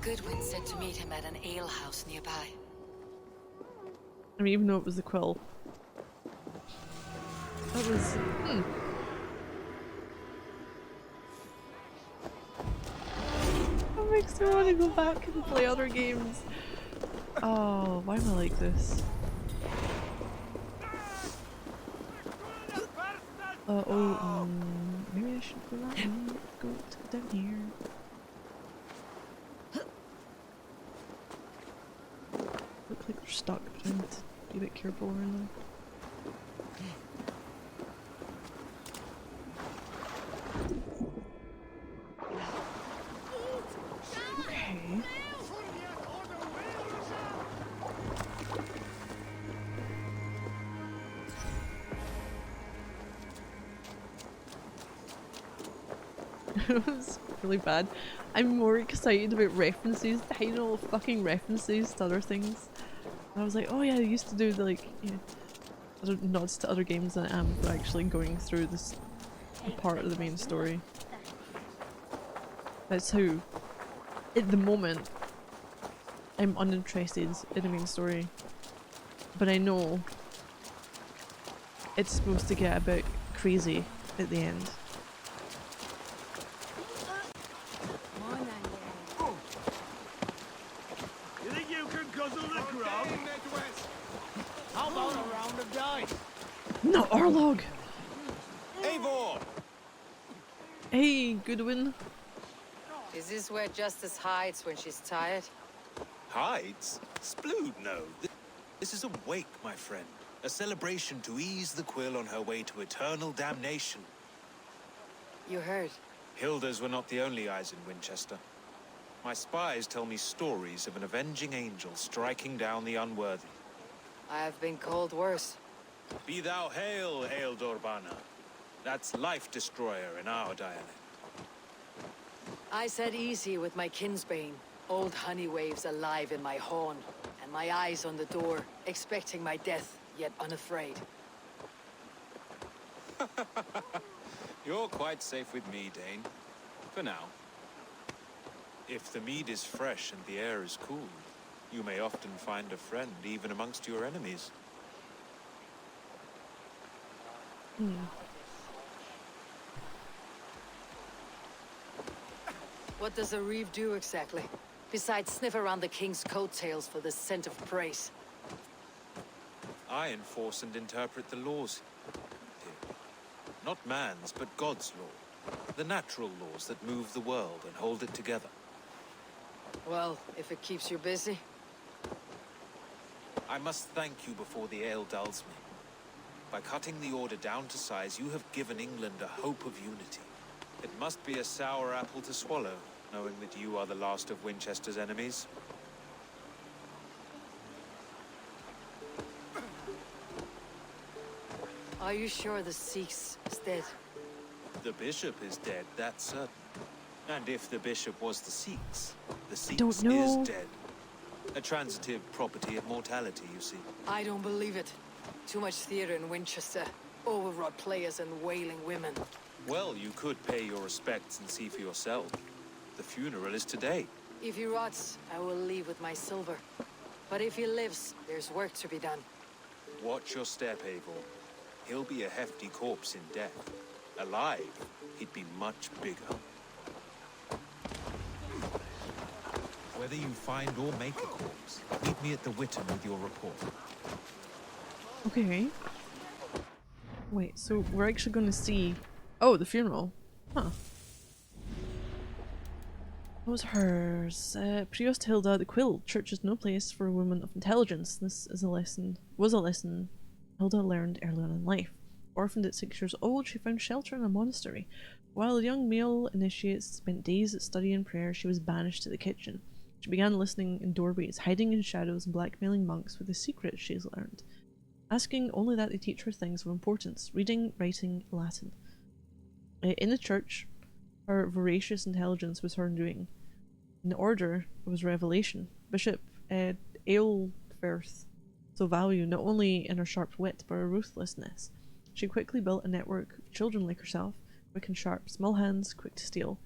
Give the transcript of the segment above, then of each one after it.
Goodwin said to meet him at an alehouse nearby. I didn't even know it was the quill. That was... That makes me want to go back and play other games. Oh, why am I like this? Maybe I should go that way. Go down here. Look like they're stuck, but I need to be a bit careful around them. Okay. It was really bad. I'm more excited about references, hiding all fucking references to other things. And I was like, oh yeah, I used to do like, you know, other nods to other games than I am for actually going through this part of the main story. That's how, at the moment, I'm uninterested in the main story. But I know it's supposed to get a bit crazy at the end. You think you can guzzle the grog? How about a round of dice? Not Orlog! Eivor! Hey, Goodwin. Is this where Justice hides when she's tired? Hides? Splood, no. This is a wake, my friend. A celebration to ease the quill on her way to eternal damnation. You heard. Hilda's were not the only eyes in Winchester. My spies tell me stories of an avenging angel striking down the unworthy. I have been called worse. Be thou hail, Eildorbana. That's life destroyer in our dialect. I said easy with my kinsbane. Old honey waves alive in my horn, and my eyes on the door, expecting my death, yet unafraid. You're quite safe with me, Dane. For now. If the mead is fresh and the air is cool, you may often find a friend even amongst your enemies. What does a reeve do exactly? Besides sniff around the king's coattails for the scent of praise. I enforce and interpret the laws here. Not man's, but God's law. The natural laws that move the world and hold it together. Well, if it keeps you busy. I must thank you before the ale dulls me. By cutting the order down to size, you have given England a hope of unity. It must be a sour apple to swallow, knowing that you are the last of Winchester's enemies. Are you sure the Sikhs is dead? The bishop is dead, that's certain. And if the bishop was the Sikhs Don't is know. dead. A transitive property of mortality, you see. I don't believe it. Too much theater in Winchester. Overwrought players and wailing women. Well, you could pay your respects and see for yourself. The funeral is today. If he rots, I will leave with my silver. But if he lives, there's work to be done. Watch your step, Eivor. He'll be a hefty corpse in death. Alive, he'd be much bigger. Whether you find or make a corpse, meet me at the Witten with your report. Okay. Wait, so we're actually going to see... Oh, the funeral. Huh. What was hers? Priest Hilda, the Quill. Church is no place for a woman of intelligence. This is a lesson. Was a lesson Hilda learned early on in life. Orphaned at 6 years old, she found shelter in a monastery. While the young male initiates spent days at study and prayer, she was banished to the kitchen. She began listening in doorways, hiding in shadows and blackmailing monks with the secrets she's learned. Asking only that they teach her things of importance, reading, writing, Latin. In the church, her voracious intelligence was her undoing. In the order, it was revelation. Bishop Aelfirth so valued not only in her sharp wit, but her ruthlessness. She quickly built a network of children like herself, quick and sharp, small hands, quick to steal.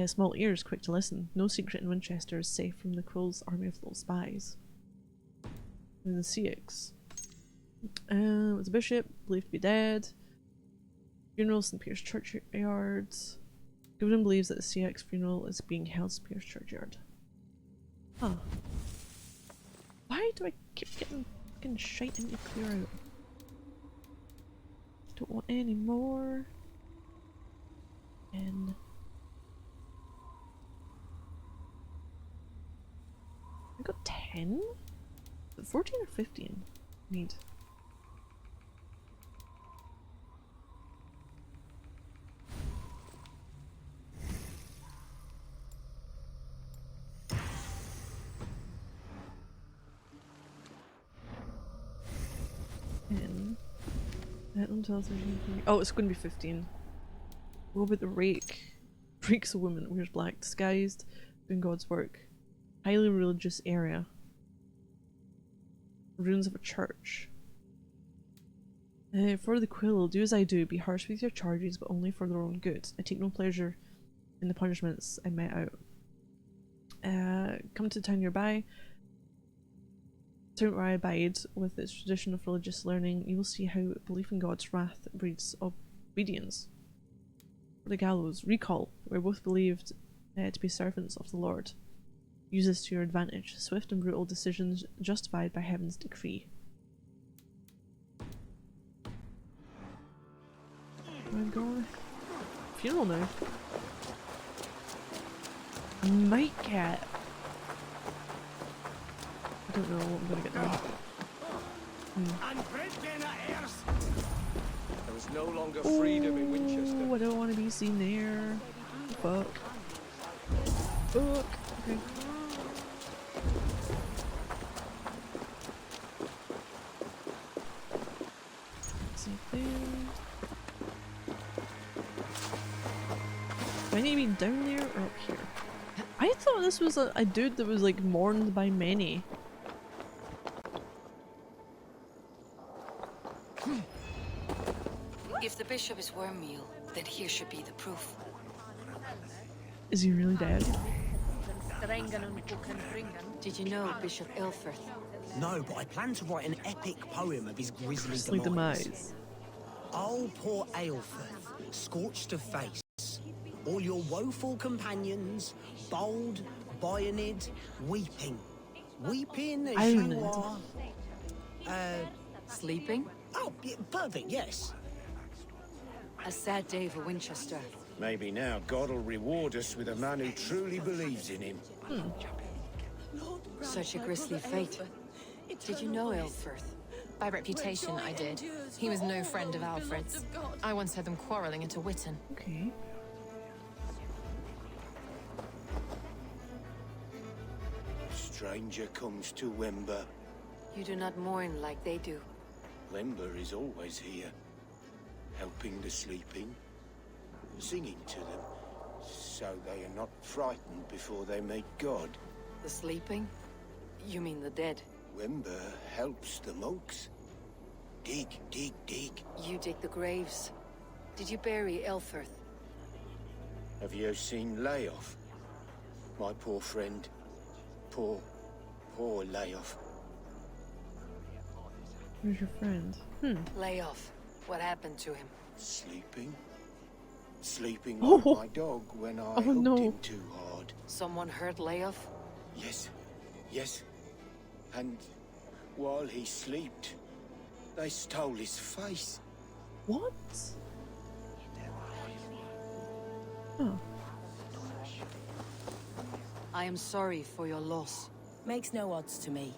Small ears, quick to listen. No secret in Winchester is safe from the Quill's army of little spies. And the Sioux. Was a bishop, believed to be dead. Funeral, St. Peter's Churchyard. Goodwin believes that the Sioux funeral is being held at St. Peter's Churchyard. Huh. Why do I keep getting fucking shite and clear out? Don't want any more. And I got 10? 14 or 15? Need. Oh, it's going to be 15. What about the rake? Rake's a woman, wears black, disguised, doing God's work. Highly religious area. Ruins of a church. For the Quill, do as I do, be harsh with your charges, but only for their own good. I take no pleasure in the punishments I met out. Come to the town nearby. Town where I abide, with its tradition of religious learning, you will see how belief in God's wrath breeds obedience. For the gallows, recall. We're both believed to be servants of the Lord. Use this to your advantage. Swift and brutal decisions justified by heaven's decree. Oh my god. Funeral now. My cat. I don't know what I'm gonna get now. There was no longer freedom in Winchester. I don't want to be seen there. Fuck. Fuck. Okay. Something. Do I need to be down there or up here? I thought this was a dude that was like mourned by many. If the bishop is Wormmeal, then here should be the proof. Is he really dead? Did you know Bishop Elfrith? No, but I plan to write an epic poem of his grisly Grisly demise. demise. Oh, poor Aelfrith, scorched of face. All your woeful companions, bold, Bionid, weeping. Weeping as you Ironid. are. Sleeping? Oh, yeah, perfect, yes. A sad day for Winchester. Maybe now God will reward us with a man who truly believes in him. Such a grisly fate. Did you know Elfrith? By reputation, I did. He was no friend of Alfred's. I once heard them quarrelling at a Witten. Okay. Stranger comes to Wember. You do not mourn like they do. Wember is always here, helping the sleeping, singing to them, so they are not frightened before they meet God. The sleeping? You mean the dead? Wember helps the monks. Dig, dig, dig. You dig the graves. Did you bury Elfrith? Have you seen Layoff? My poor friend. Poor Layoff. Where's your friend? Lay off. What happened to him? Sleeping? Sleeping Oh. like my dog when I hooked no. him too hard. Someone hurt Layoff? Yes, yes. And while he slept, they stole his face. What? Oh. I am sorry for your loss. Makes no odds to me.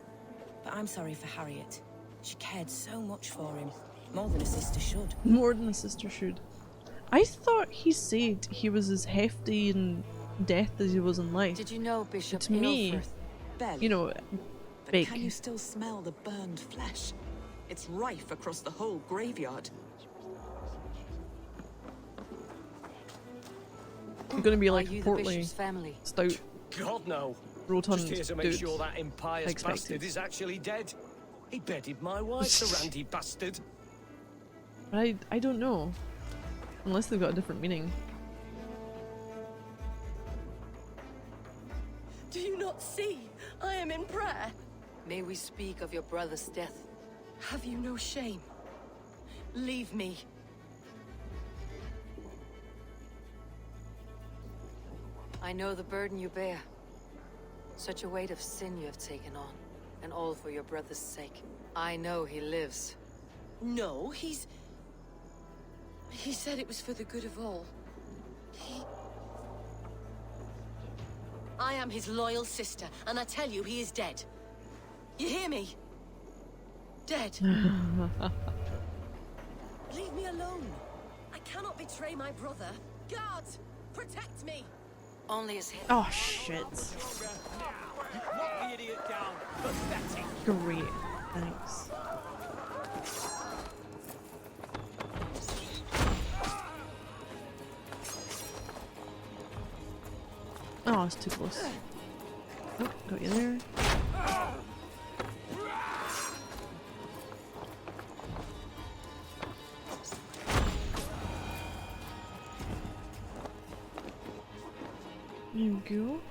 But I'm sorry for Harriet. She cared so much for him. More than a sister should. More than a sister should. I thought he said he was as hefty in death as he was in life. Did you know Bishop To me, Elfrith? Bell, you know, but big. can you still smell the burned flesh? It's rife across the whole graveyard. I'm gonna be Are like you the portly, bishop's family? stout, God, no. rotund Just here to make dude. sure that impious Expected. bastard is actually dead. He bedded my wife, the randy bastard. But I don't know. Unless they've got a different meaning. Do you not see? I am in prayer. May we speak of your brother's death? Have you no shame? Leave me. I know the burden you bear. Such a weight of sin you have taken on, and all for your brother's sake. I know he lives. No, he said it was for the good of all. I am his loyal sister, and I tell you, he is dead. You hear me? Dead. Leave me alone. I cannot betray my brother. Guards, protect me. Only his head. Oh shit. Knock the idiot down. Pathetic. Great. Thanks. Oh, it's too close. Oh, got you there. There we go.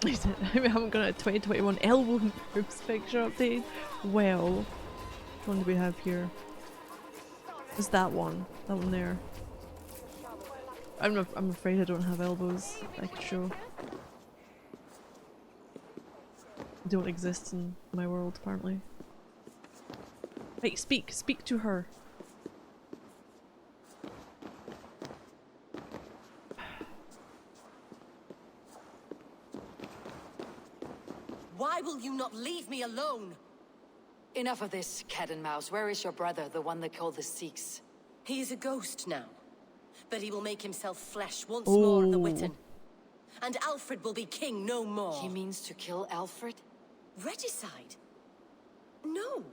I said, I haven't got a 2021 elbow and boobs picture update. Well, which one do we have here? It's that one. That one there. I'm afraid I don't have elbows I could show. They don't exist in my world, apparently. Hey, speak to her. Why will you not leave me alone? Enough of this, cat and mouse. Where is your brother, the one they call the Sikhs? He is a ghost now, but he will make himself flesh once more of the Witten. And Alfred will be king no more. He means to kill Alfred? Regicide? No.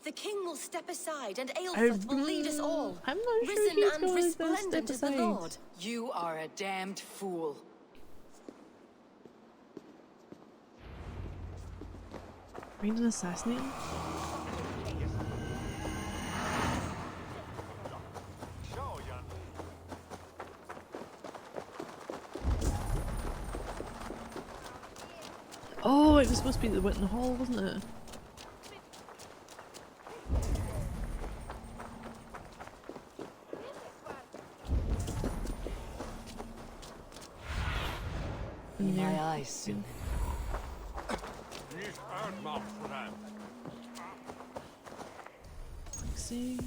The king will step aside and Aelfrith will lead us all. I'm not sure Risen he's and going to resplendent step as the aside. Lord. You are a damned fool. Find and assassinate him? Oh, it was supposed to be the Witten Hall, wasn't it? In my eyes soon. Let's see.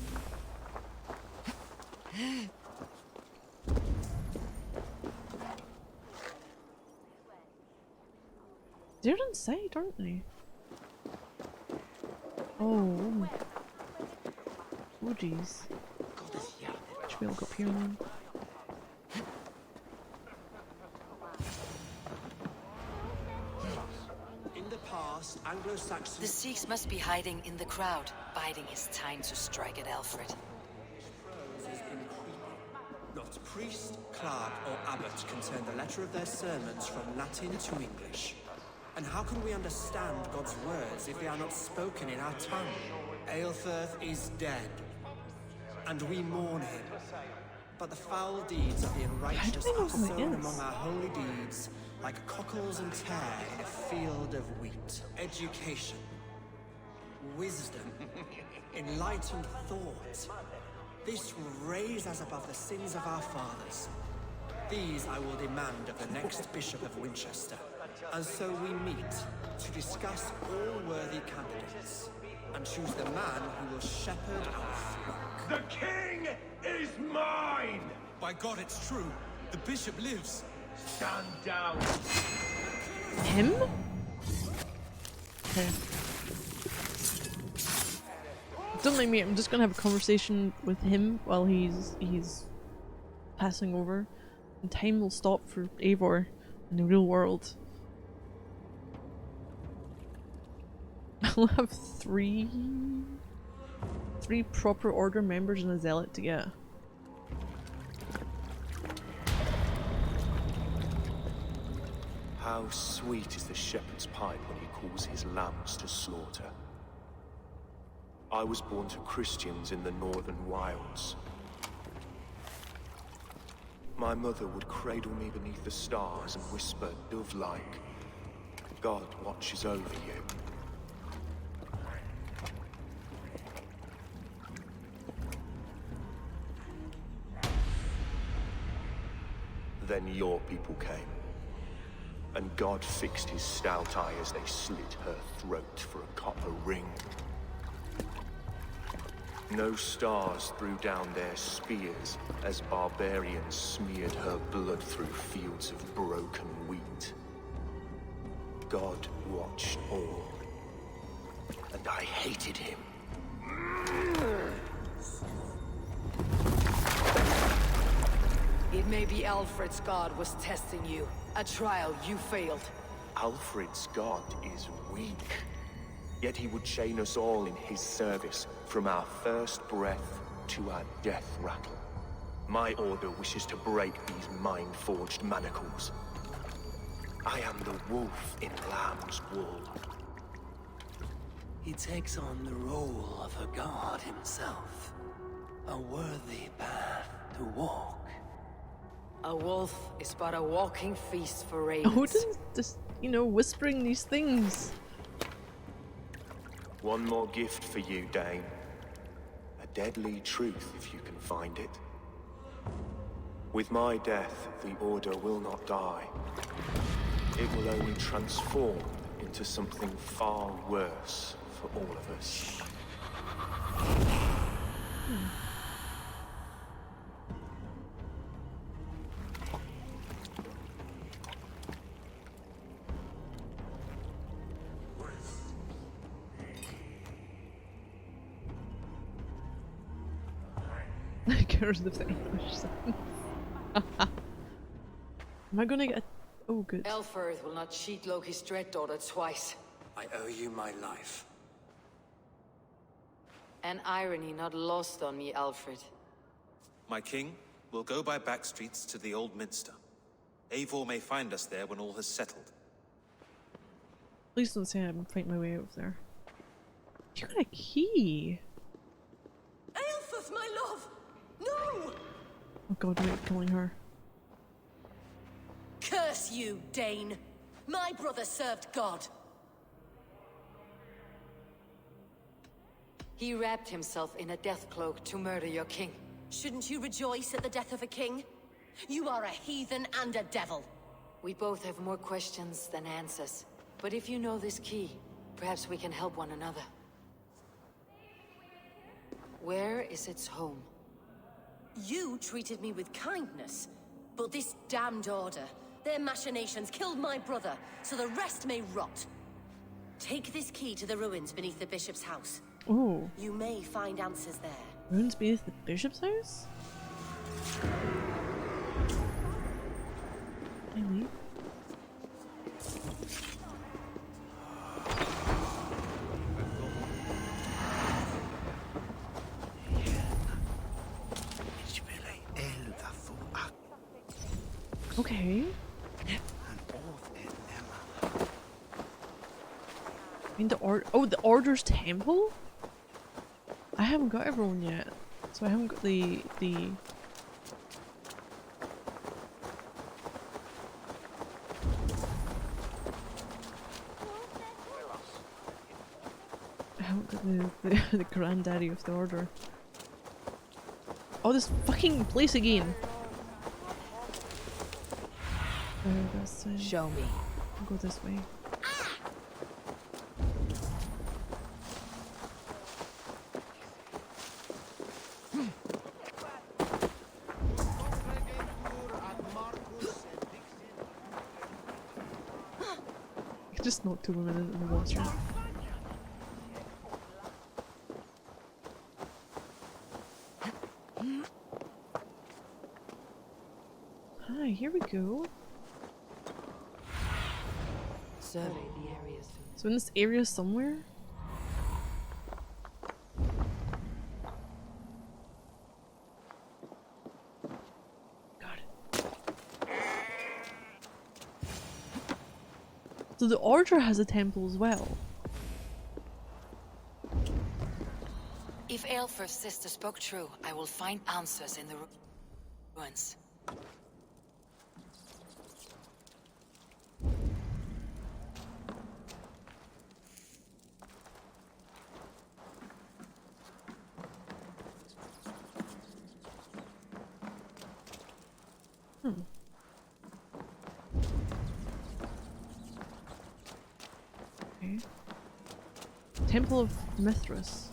They're inside, aren't they? Oh. Oh jeez. Should be able to go up here then. In the past, Anglo-Saxon... The Sikhs must be hiding in the crowd, biding his time to strike at Alfred. Not priest, clerk, or abbot can turn the letter of their sermons from Latin to English. And how can we understand God's words if they are not spoken in our tongue? Aelfrith is dead, and we mourn him. But the foul deeds of the unrighteous are sown among our holy deeds, like cockles and tare in a field of wheat. Education, wisdom, enlightened thought. This will raise us above the sins of our fathers. These I will demand of the next Bishop of Winchester. And so we meet to discuss all worthy candidates and choose the man who will shepherd our flock. The king is mine! By God, it's true. The bishop lives. Stand down. Him? Okay. Don't mind me, I'm just gonna have a conversation with him while he's passing over. And time will stop for Eivor in the real world. I'll have three proper order members and a zealot to get. How sweet is the shepherd's pipe when he calls his lambs to slaughter. I was born to Christians in the northern wilds. my mother would cradle me beneath the stars and whisper, dove-like, God watches over you. Then your people came, and God fixed his stout eye as they slit her throat for a copper ring. No stars threw down their spears as barbarians smeared her blood through fields of broken wheat. God watched all, and I hated him. It may be Alfred's god was testing you. A trial you failed. Alfred's god is weak. Yet he would chain us all in his service, from our first breath to our death rattle. My order wishes to break these mind-forged manacles. I am the wolf in lamb's wool. He takes on the role of a god himself. A worthy path to walk. A wolf is but a walking feast for ravens. Odin's just, you know, whispering these things. One more gift for you, Dane. A deadly truth, if you can find it. With my death, the Order will not die. It will only transform into something far worse for all of us. Curse of the English sentence. Am I gonna get a... Oh, good. Elfirth will not cheat Loki's dread daughter twice. I owe you my life. An irony not lost on me, Alfred. My king, we'll go by back streets to the Old Minster. Eivor may find us there when all has settled. Please don't say I'm fighting my way out of there. You got a key! Aelfus, my love! No! Oh god, wait, killing her. Curse you, Dane! My brother served God. He wrapped himself in a death cloak to murder your king. Shouldn't you rejoice at the death of a king? You are a heathen and a devil. We both have more questions than answers. But if you know this key, perhaps we can help one another. Where is its home? You treated me with kindness, but this damned order, their machinations killed my brother, so the rest may rot. Take this key to the ruins beneath the bishop's house. Oh. You may find answers there. Ruins beneath the bishop's house? I leave. Okay. I mean the Order's temple? I haven't got everyone yet. So I haven't got the I haven't got the granddaddy of the Order. Oh, this fucking place again. Show me. I'll go this way. I just knocked two women into the water. Hi, here we go. Survey the areas. So in this area somewhere? Got it. So the Order has a temple as well. If Aelfirth's sister spoke true, I will find answers in the ruins. Hmm. Okay. Temple of Mithras.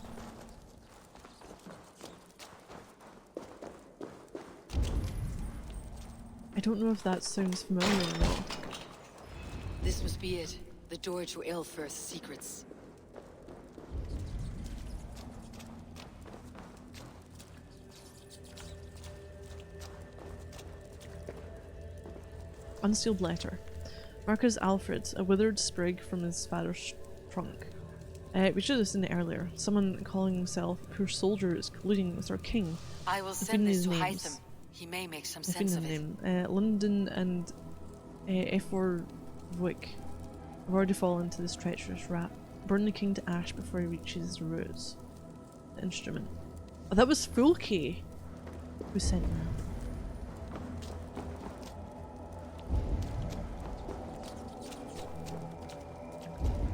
I don't know if that sounds familiar or not. This must be it. The door to Aelfirth's secrets. Unsealed letter. Marcus Alfred, a withered sprig from his father's trunk. We should have seen it earlier. Someone calling himself a poor soldier is colluding with our king. I will I've send been this his to names. Hytham. He may make some I've been sense his of it. name. London and Efor Wick have already fallen into this treacherous rap. Burn the king to ash before he reaches the roots. The instrument. Oh, that was Fulke who sent that.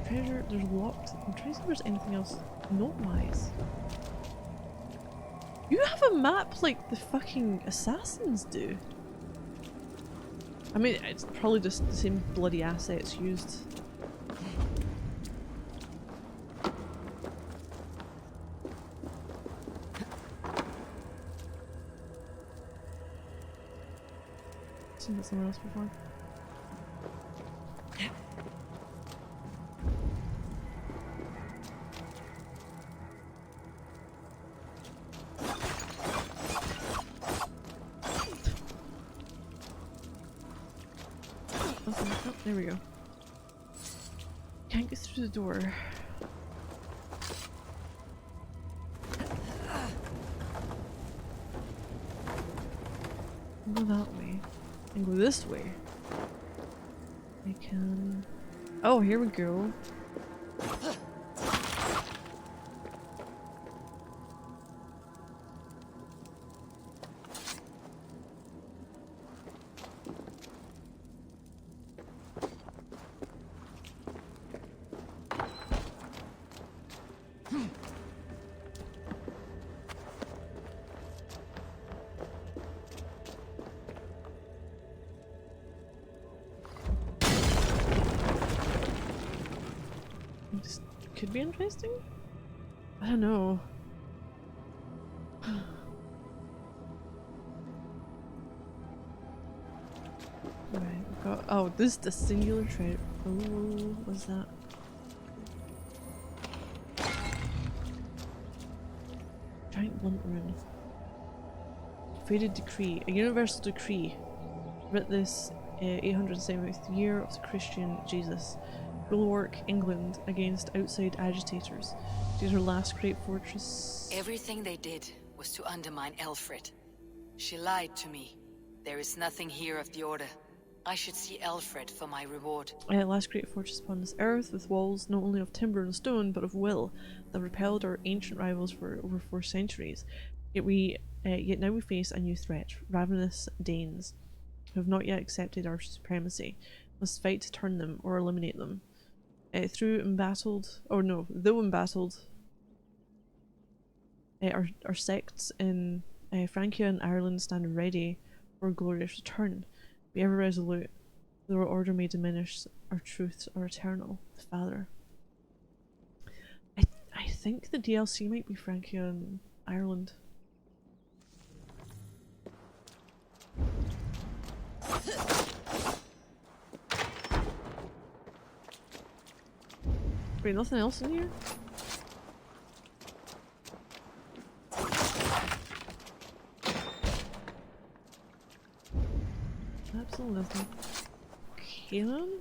Treasure, there's locked. I'm trying to see if there's anything else note-wise. You have a map like the fucking assassins do. I mean, it's probably just the same bloody assets used. Seen that somewhere else before. Oh, there we go. Can't get through the door. Go that way. And go this way. I can... Oh, here we go. This could be interesting? I don't know. Right, we've got... Oh, this is the singular trait. Oh, what's that? Giant blunt rune. Fated decree. A universal decree. Writ this 870th year of the Christian Jesus. Bulwark England against outside agitators. These are last great fortress. Everything they did was to undermine Elfrid. She lied to me. There is nothing here of the Order. I should see Elfrid for my reward. Last great fortress upon this earth, with walls not only of timber and stone, but of will, that repelled our ancient rivals for over 4 centuries. Yet now we face a new threat: ravenous Danes, who have not yet accepted our supremacy. Must fight to turn them or eliminate them. Though embattled, our sects in Francia and Ireland stand ready for a glorious return. Be ever resolute, though our order may diminish, our truths are eternal. The Father. I think the DLC might be Francia and Ireland. Wait, nothing else in here? Absolutely nothing. Cannon?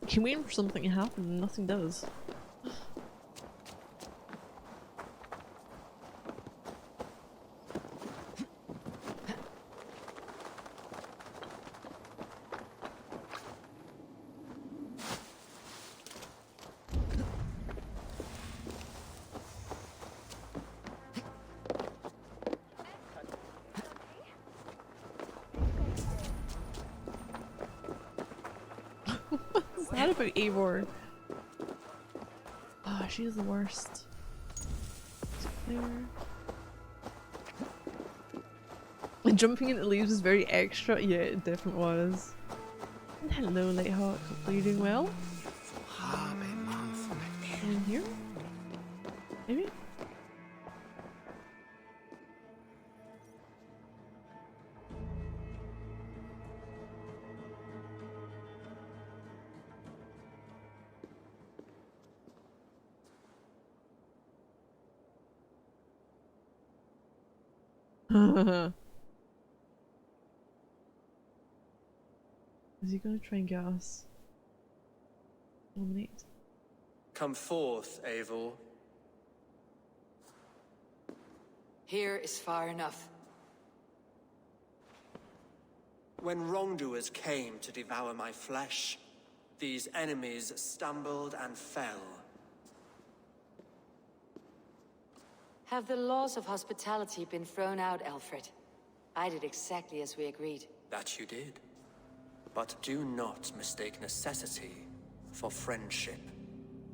Keep waiting for something to happen and nothing does. sad about Eivor. Ah, she's the worst. There. And jumping into leaves is very extra. Yeah, it definitely was. And hello, Lighthawk. Hopefully you're doing well. In here? Maybe? Is he gonna try and get us? Dominate? Come forth, Eivor. Here is far enough. When wrongdoers came to devour my flesh, these enemies stumbled and fell. Have the laws of hospitality been thrown out, Alfred? I did exactly as we agreed. That you did. But do not mistake necessity for friendship.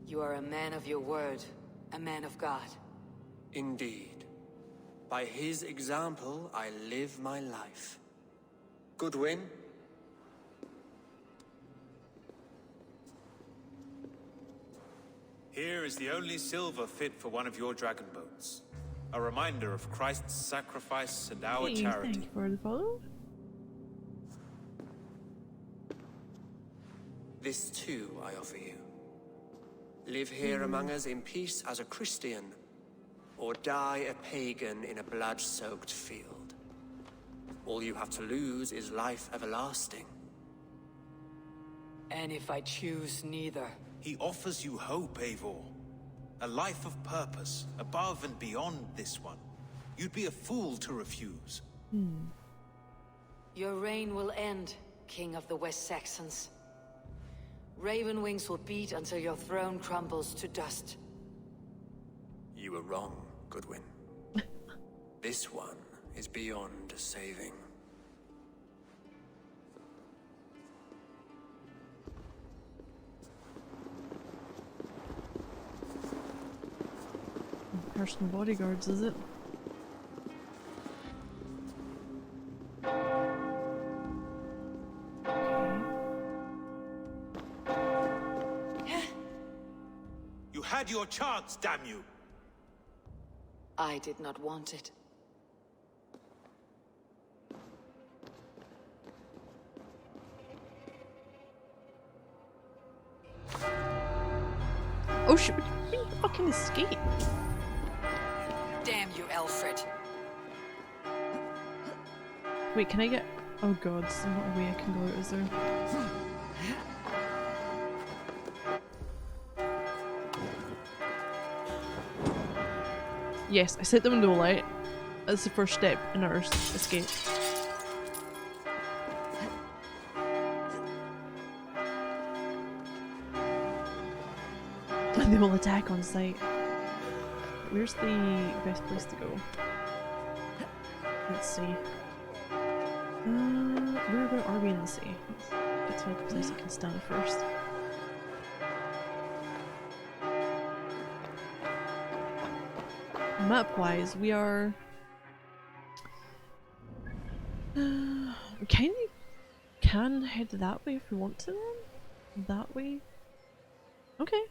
You are a man of your word, a man of God. Indeed. By his example, I live my life. Goodwin? Here is the only silver fit for one of your dragon boats. A reminder of Christ's sacrifice and our charity. Thank you for the follow. This too I offer you. Live here among us in peace as a Christian, or die a pagan in a blood-soaked field. All you have to lose is life everlasting. And if I choose neither? He offers you hope, Eivor. A life of purpose, above and beyond this one. You'd be a fool to refuse. Your reign will end, King of the West Saxons. Raven wings will beat until your throne crumbles to dust. You were wrong, Goodwin. This one is beyond saving. Personal bodyguards, is it? You had your chance, damn you! I did not want it. Oh shit, we can fucking escape. Damn you, Alfred. Wait, can I get... Oh god, there's not a way I can go out, is there? Yes, I set the window light. That's the first step in our escape. And they will attack on sight. Where's the best place to go? Let's see. Where about are we in the sea? Let's get to a place I can stand first. Map-wise, we are... we kind of can head that way if we want to then? That way? Okay.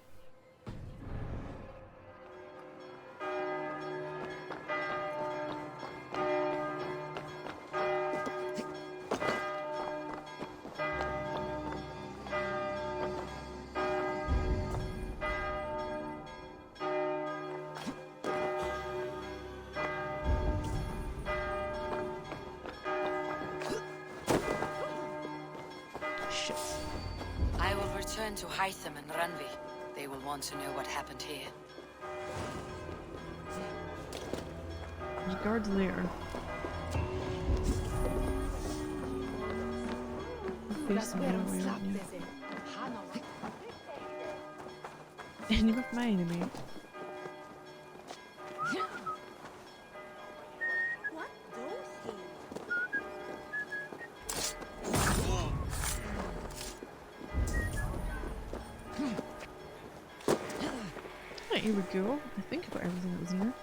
To Hytham and Ranvi. They will want to know what happened here. There's guards there. Face them anyway, aren't you? Enemy of my enemy. Right, here we go. I think about everything that was in there.